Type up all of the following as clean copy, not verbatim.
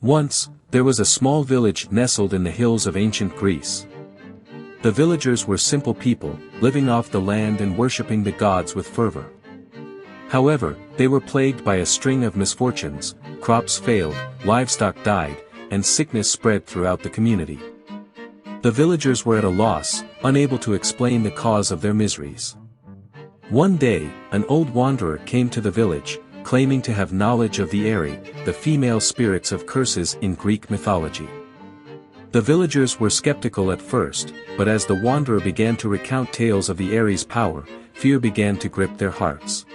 Once, there was a small village nestled in the hills of ancient Greece. The villagers were simple people, living off the land and worshipping the gods with fervor. However, they were plagued by a string of misfortunes: crops failed, livestock died, and sickness spread throughout the community. The villagers were at a loss, unable to explain the cause of their miseries. One day, an old wanderer came to the village, claiming to have knowledge of the Arae, the female spirits of curses in Greek mythology. The villagers were skeptical at first, but as the wanderer began to recount tales of the Are's power, fear began to grip their hearts.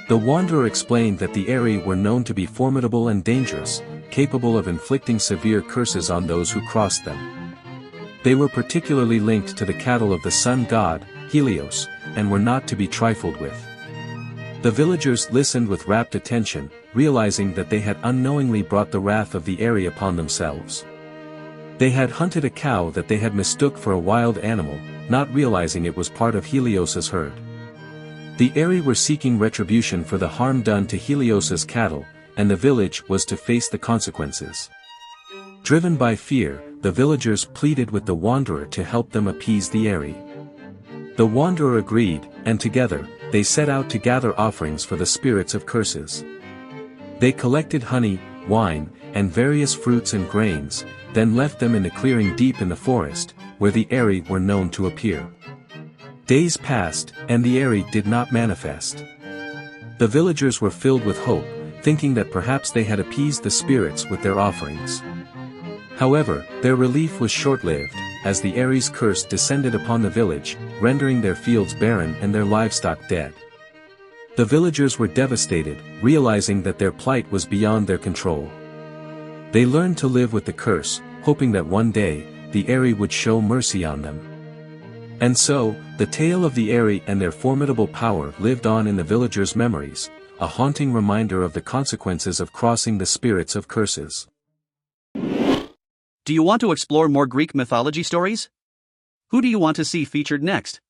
The wanderer explained that the Arae were known to be formidable and dangerous, capable of inflicting severe curses on those who crossed them. They were particularly linked to the cattle of the sun god, Helios, and were not to be trifled with. The villagers listened with rapt attention, realizing that they had unknowingly brought the wrath of the Arae upon themselves. They had hunted a cow that they had mistook for a wild animal, not realizing it was part of Helios's herd. The Arae were seeking retribution for the harm done to Helios's cattle, and the village was to face the consequences. Driven by fear, the villagers pleaded with the wanderer to help them appease the Arae. The wanderer agreed, and together, they set out to gather offerings for the spirits of curses. They collected honey, wine, and various fruits and grains, then left them in a clearing deep in the forest, where the Arae were known to appear. Days passed, and the Arae did not manifest. The villagers were filled with hope, thinking that perhaps they had appeased the spirits with their offerings. However, their relief was short-lived, as the Are's curse descended upon the village, rendering their fields barren and their livestock dead. The villagers were devastated, realizing that their plight was beyond their control. They learned to live with the curse, hoping that one day, the Arae would show mercy on them. And so, the tale of the Arae and their formidable power lived on in the villagers' memories, a haunting reminder of the consequences of crossing the spirits of curses. Do you want to explore more Greek mythology stories? Who do you want to see featured next?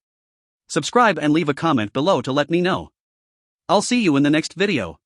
Subscribe and leave a comment below to let me know. I'll see you in the next video.